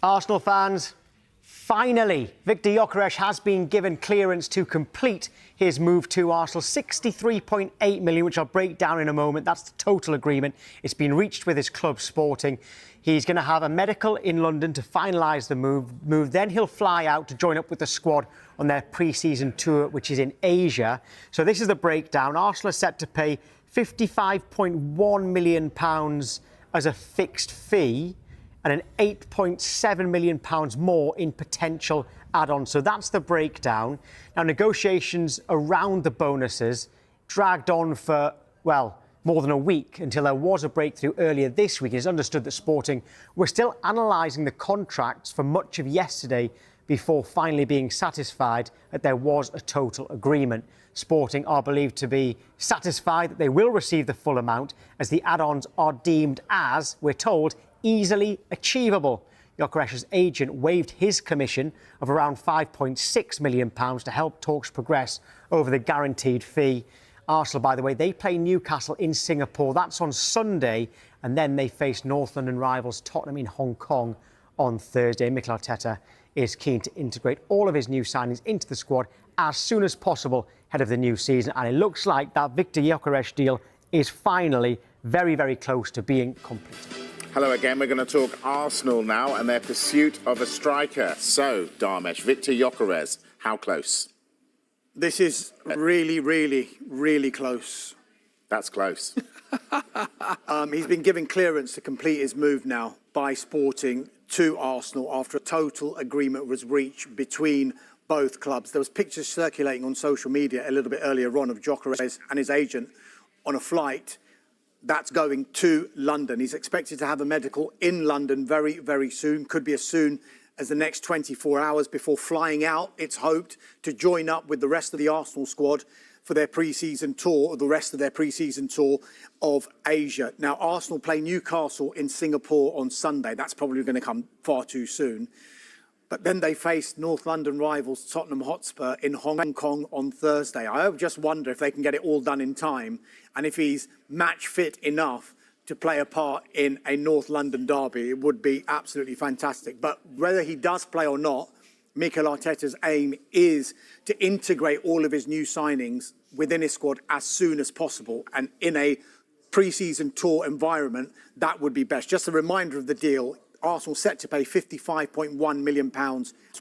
Arsenal fans, finally, Viktor Gyökeres has been given clearance to complete his move to Arsenal. 63.8 million, which I'll break down in a moment. That's the total agreement. It's been reached with his club Sporting. He's going to have a medical in London to finalise the move. Then he'll fly out to join up with the squad on their pre-season tour, which is in Asia. So this is the breakdown. Arsenal are set to pay £55.1 million as a fixed fee, and an £8.7 million more in potential add-ons. So that's the breakdown. Now, negotiations around the bonuses dragged on for, well, more than a week until there was a breakthrough earlier this week. It's understood that Sporting were still analysing the contracts for much of yesterday before finally being satisfied that there was a total agreement. Sporting are believed to be satisfied that they will receive the full amount, as the add-ons are deemed as, we're told, easily achievable. Gyökeres' agent waived his commission of around £5.6 million to help talks progress over the guaranteed fee. Arsenal, by the way, they play Newcastle in Singapore. That's on Sunday, and then they face North London rivals Tottenham in Hong Kong on Thursday. Mikel Arteta is keen to integrate all of his new signings into the squad as soon as possible ahead of the new season, and it looks like that Viktor Gyökeres deal is finally very, very close to being complete. Hello again. We're going to talk Arsenal now and their pursuit of a striker. So, Dharmesh, Viktor Gyökeres, how close? This is really, really, really close. That's close. He's been given clearance to complete his move now by Sporting to Arsenal after a total agreement was reached between both clubs. There was pictures circulating on social media a little bit earlier on of Gyökeres and his agent on a flight that's going to London. He's expected to have a medical in London very, very soon. Could be as soon as the next 24 hours before flying out, it's hoped, to join up with the rest of the Arsenal squad for their pre-season tour, or the rest of their pre-season tour of Asia. Now, Arsenal play Newcastle in Singapore on Sunday. That's probably going to come far too soon. But then they face North London rivals Tottenham Hotspur in Hong Kong on Thursday. I just wonder if they can get it all done in time, and if he's match fit enough to play a part in a North London derby. It would be absolutely fantastic. But whether he does play or not, Mikel Arteta's aim is to integrate all of his new signings within his squad as soon as possible. And in a pre-season tour environment, that would be best. Just a reminder of the deal. Arsenal set to pay £55.1 million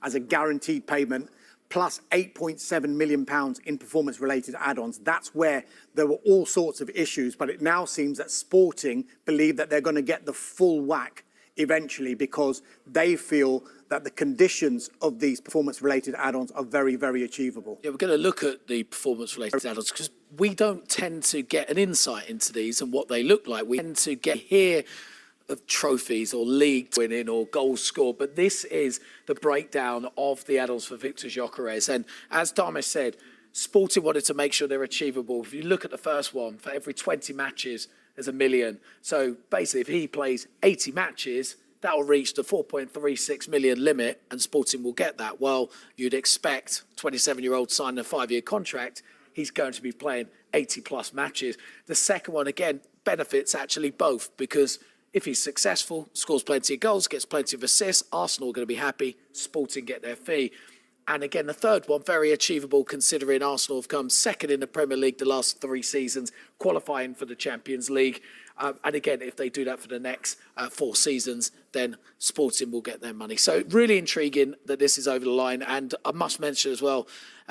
as a guaranteed payment, plus £8.7 million in performance-related add-ons. That's where there were all sorts of issues, but it now seems that Sporting believe that they're going to get the full whack eventually, because they feel that the conditions of these performance-related add-ons are very, very achievable. Yeah, we're going to look at the performance-related add-ons because we don't tend to get an insight into these and what they look like. We tend to hear of trophies or league winning or goals scored, but this is the breakdown of the add-ons for Viktor Gyökeres. And as Dharmesh said, Sporting wanted to make sure they're achievable. If you look at the first one, for every 20 matches, there's $1 million. So basically, if he plays 80 matches, that will reach the 4.36 million limit, and Sporting will get that. Well, you'd expect 27-year-old signing a 5-year contract, he's going to be playing 80-plus matches. The second one, again, benefits actually both, because if he's successful, scores plenty of goals, gets plenty of assists, Arsenal are going to be happy, Sporting get their fee. And again, the third one, very achievable, considering Arsenal have come second in the Premier League the last 3 seasons, qualifying for the Champions League. And again, if they do that for the next 4 seasons, then Sporting will get their money. So really intriguing that this is over the line. And I must mention as well,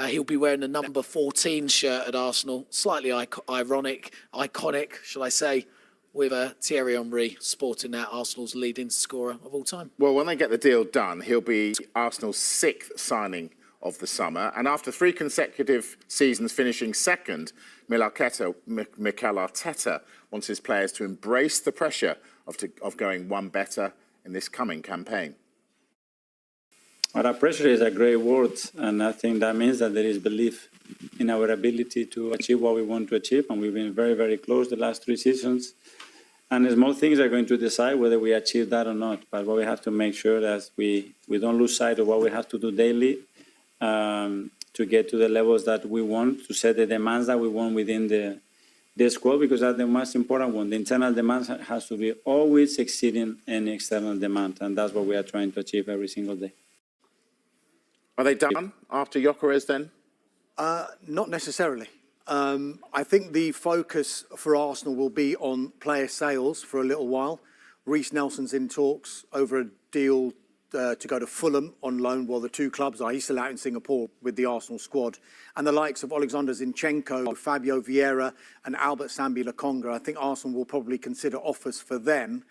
he'll be wearing the number 14 shirt at Arsenal. Slightly iconic, shall I say, with Thierry Henry sporting that, Arsenal's leading scorer of all time. Well, when they get the deal done, he'll be Arsenal's 6th signing of the summer. And after 3 consecutive seasons finishing second, Mikel Arteta wants his players to embrace the pressure of going one better in this coming campaign. Well, that pressure is a great word, and I think that means that there is belief in our ability to achieve what we want to achieve, and we've been very, very close the last 3 seasons. And the small things are going to decide whether we achieve that or not. But what we have to make sure that we don't lose sight of what we have to do daily to get to the levels that we want, to set the demands that we want within the squad, because that's the most important one. The internal demand has to be always exceeding any external demand, and that's what we are trying to achieve every single day. Are they done after Gyökeres then? Not necessarily. I think the focus for Arsenal will be on player sales for a little while. Reece Nelson's in talks over a deal to go to Fulham on loan. Well, the two clubs are. He's still out in Singapore with the Arsenal squad. And the likes of Alexander Zinchenko, Fabio Vieira and Albert Sambi Lokonga, I think Arsenal will probably consider offers for them.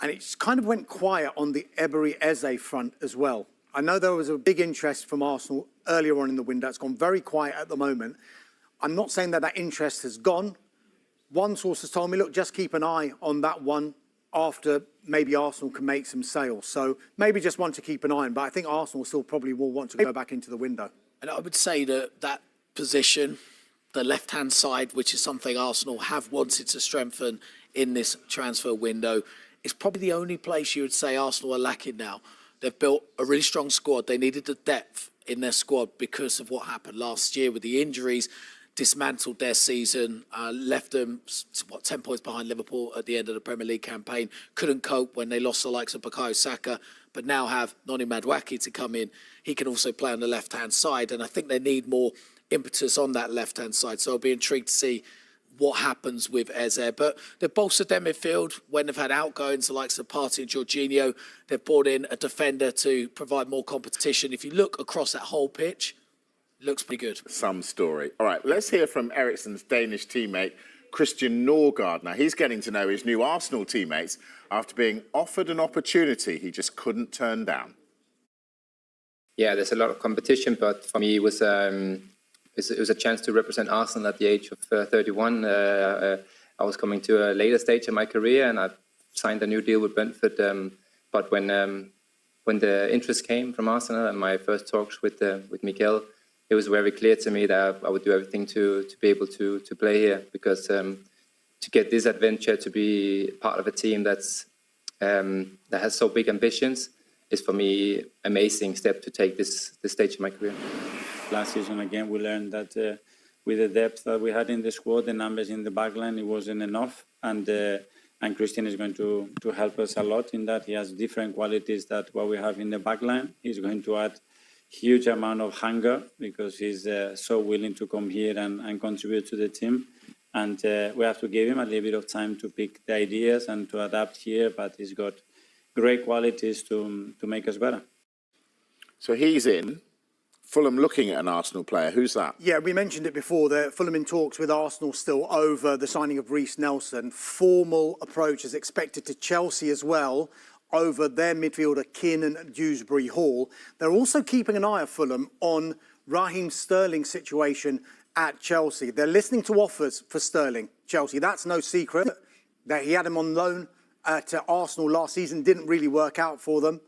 And it kind of went quiet on the Ebery Eze front as well. I know there was a big interest from Arsenal earlier on in the window. It's gone very quiet at the moment. I'm not saying that that interest has gone. One source has told me, look, just keep an eye on that one after maybe Arsenal can make some sales. So maybe just one to keep an eye on. But I think Arsenal still probably will want to go back into the window. And I would say that that position, the left-hand side, which is something Arsenal have wanted to strengthen in this transfer window, is probably the only place you would say Arsenal are lacking now. They've built a really strong squad. They needed the depth in their squad because of what happened last year with the injuries, dismantled their season, left them, 10 points behind Liverpool at the end of the Premier League campaign, couldn't cope when they lost the likes of Bukayo Saka, but now have Noni Madueke to come in. He can also play on the left-hand side, and I think they need more impetus on that left-hand side. So I'll be intrigued to see what happens with Eze. But they've bolstered their midfield when they've had outgoings, the likes of Partey and Jorginho. They've brought in a defender to provide more competition. If you look across that whole pitch, it looks pretty good. Some story. All right, let's hear from Eriksen's Danish teammate, Christian Norgard. Now, he's getting to know his new Arsenal teammates after being offered an opportunity he just couldn't turn down. Yeah, there's a lot of competition, but for me, it was a chance to represent Arsenal at the age of 31. I was coming to a later stage in my career, and I signed a new deal with Brentford. But when the interest came from Arsenal and my first talks with Miguel, it was very clear to me that I would do everything to be able to play here, because to get this adventure, to be part of a team that has so big ambitions, is for me amazing step to take this stage in my career. Last season, again, we learned that with the depth that we had in the squad, the numbers in the backline, it wasn't enough. And Christian is going to help us a lot in that. He has different qualities that what we have in the backline. He's going to add huge amount of hunger because he's so willing to come here and contribute to the team. And we have to give him a little bit of time to pick the ideas and to adapt here, but he's got great qualities to make us better. So he's in. Fulham looking at an Arsenal player. Who's that? Yeah, we mentioned it before. Fulham in talks with Arsenal still over the signing of Reece Nelson. Formal approach is expected to Chelsea as well over their midfielder Kiernan Dewsbury Hall. They're also keeping an eye at Fulham on Raheem Sterling's situation at Chelsea. They're listening to offers for Sterling, Chelsea. That's no secret. That he had him on loan at Arsenal last season. Didn't really work out for them.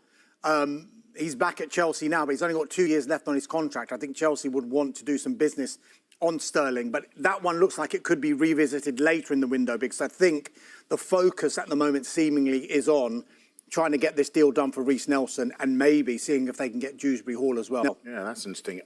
He's back at Chelsea now, but he's only got 2 years left on his contract. I think Chelsea would want to do some business on Sterling, but that one looks like it could be revisited later in the window, because I think the focus at the moment seemingly is on trying to get this deal done for Reece Nelson and maybe seeing if they can get Dewsbury Hall as well. Yeah, that's interesting.